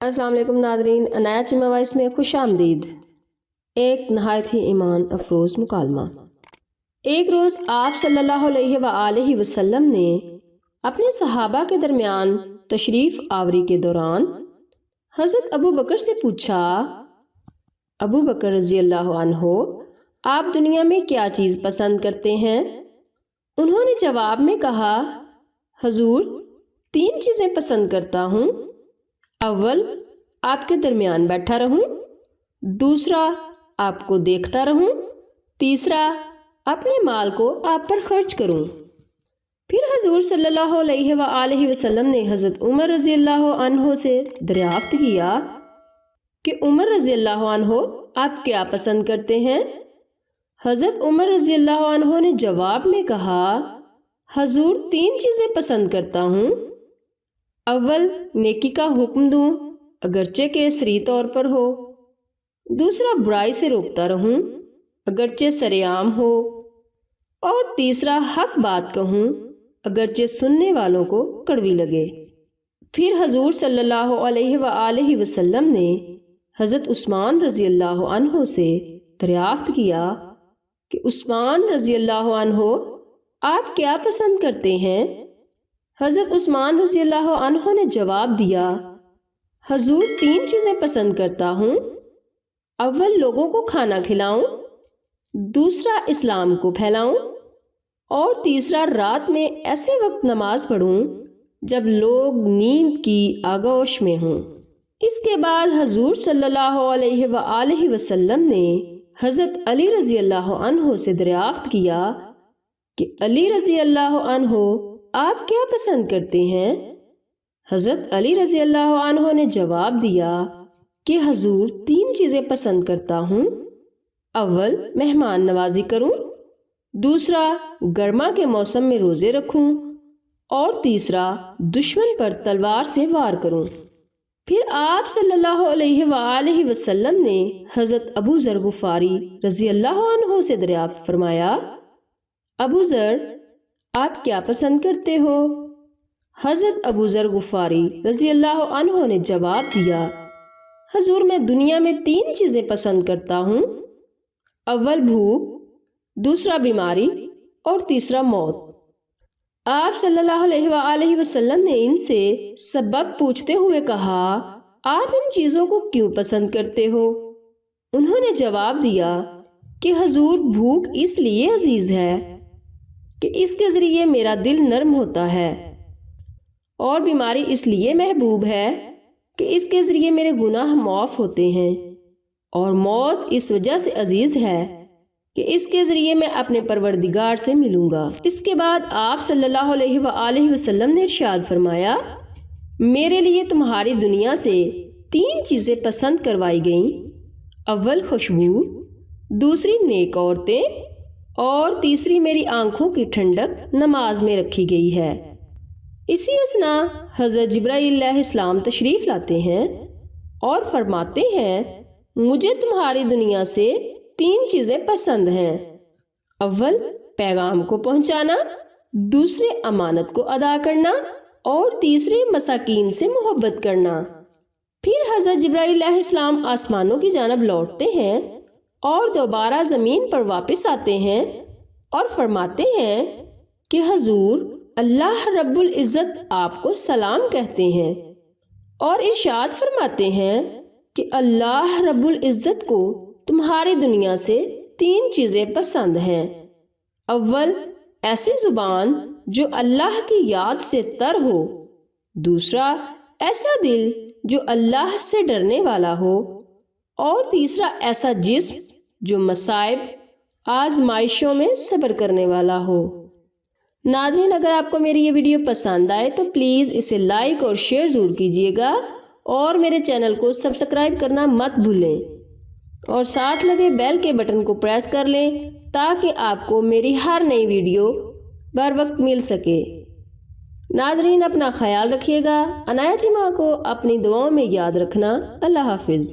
السلام علیکم ناظرین، عنایت چیمہ وائس میں خوش آمدید۔ ایک نہایت ہی ایمان افروز مکالمہ۔ ایک روز آپ صلی اللہ علیہ وآلہ وسلم نے اپنے صحابہ کے درمیان تشریف آوری کے دوران حضرت ابو بکر سے پوچھا، ابو بکر رضی اللہ عنہ، آپ دنیا میں کیا چیز پسند کرتے ہیں؟ انہوں نے جواب میں کہا، حضور 3 چیزیں پسند کرتا ہوں۔ اول، آپ کے درمیان بیٹھا رہوں، دوسرا، آپ کو دیکھتا رہوں، تیسرا، اپنے مال کو آپ پر خرچ کروں۔ پھر حضور صلی اللہ علیہ وآلہ وسلم نے حضرت عمر رضی اللہ عنہ سے دریافت کیا کہ عمر رضی اللہ عنہ، آپ کیا پسند کرتے ہیں؟ حضرت عمر رضی اللہ عنہ نے جواب میں کہا، حضور 3 چیزیں پسند کرتا ہوں۔ اول، نیکی کا حکم دوں اگرچہ کہ سری طور پر ہو، دوسرا، برائی سے روکتا رہوں اگرچہ سرعام ہو، اور تیسرا، حق بات کہوں اگرچہ سننے والوں کو کڑوی لگے۔ پھر حضور صلی اللہ علیہ وآلہ وسلم نے حضرت عثمان رضی اللہ عنہ سے دریافت کیا کہ عثمان رضی اللہ عنہ، آپ کیا پسند کرتے ہیں؟ حضرت عثمان رضی اللہ عنہ نے جواب دیا، حضور 3 چیزیں پسند کرتا ہوں۔ اول، لوگوں کو کھانا کھلاؤں، دوسرا، اسلام کو پھیلاؤں، اور تیسرا، رات میں ایسے وقت نماز پڑھوں جب لوگ نیند کی آغوش میں ہوں۔ اس کے بعد حضور صلی اللہ علیہ وآلہ وسلم نے حضرت علی رضی اللہ عنہ سے دریافت کیا کہ علی رضی اللہ عنہ، آپ کیا پسند کرتے ہیں؟ حضرت علی رضی اللہ عنہ نے جواب دیا کہ حضور 3 چیزیں پسند کرتا ہوں۔ اول، مہمان نوازی کروں، دوسرا، گرما کے موسم میں روزے رکھوں، اور تیسرا، دشمن پر تلوار سے وار کروں۔ پھر آپ صلی اللہ علیہ وآلہ وسلم نے حضرت ابو ذر غفاری رضی اللہ عنہ سے دریافت فرمایا، ابو ذر، آپ کیا پسند کرتے ہو؟ حضرت ابو ذر غفاری رضی اللہ عنہ نے جواب دیا، حضور میں دنیا میں 3 چیزیں پسند کرتا ہوں۔ اول، بھوک، دوسرا، بیماری، اور تیسرا، موت۔ آپ صلی اللہ علیہ وآلہ وسلم نے ان سے سبب پوچھتے ہوئے کہا، آپ ان چیزوں کو کیوں پسند کرتے ہو؟ انہوں نے جواب دیا کہ حضور بھوک اس لیے عزیز ہے کہ اس کے ذریعے میرا دل نرم ہوتا ہے، اور بیماری اس لیے محبوب ہے کہ اس کے ذریعے میرے گناہ معاف ہوتے ہیں، اور موت اس وجہ سے عزیز ہے کہ اس کے ذریعے میں اپنے پروردگار سے ملوں گا۔ اس کے بعد آپ صلی اللہ علیہ وآلہ وسلم نے ارشاد فرمایا، میرے لیے تمہاری دنیا سے 3 چیزیں پسند کروائی گئیں۔ اول، خوشبو، دوسری، نیک عورتیں، اور تیسری، میری آنکھوں کی ٹھنڈک نماز میں رکھی گئی ہے۔ اسی اثنا حضرت جبرائیل علیہ السلام تشریف لاتے ہیں اور فرماتے ہیں، مجھے تمہاری دنیا سے 3 چیزیں پسند ہیں۔ اول، پیغام کو پہنچانا، دوسرے، امانت کو ادا کرنا، اور تیسرے، مساکین سے محبت کرنا۔ پھر حضرت جبرائیل علیہ السلام آسمانوں کی جانب لوٹتے ہیں اور دوبارہ زمین پر واپس آتے ہیں اور فرماتے ہیں کہ حضور، اللہ رب العزت آپ کو سلام کہتے ہیں، اور ارشاد فرماتے ہیں کہ اللہ رب العزت کو تمہاری دنیا سے 3 چیزیں پسند ہیں۔ اول، ایسی زبان جو اللہ کی یاد سے تر ہو، دوسرا، ایسا دل جو اللہ سے ڈرنے والا ہو، اور تیسرا، ایسا جسم جو مصائب آزمائشوں میں صبر کرنے والا ہو۔ ناظرین، اگر آپ کو میری یہ ویڈیو پسند آئے تو پلیز اسے لائک اور شیئر ضرور کیجیے گا، اور میرے چینل کو سبسکرائب کرنا مت بھولیں، اور ساتھ لگے بیل کے بٹن کو پریس کر لیں تاکہ آپ کو میری ہر نئی ویڈیو بر وقت مل سکے۔ ناظرین، اپنا خیال رکھیے گا، عنایت چیمہ کو اپنی دعاؤں میں یاد رکھنا۔ اللہ حافظ۔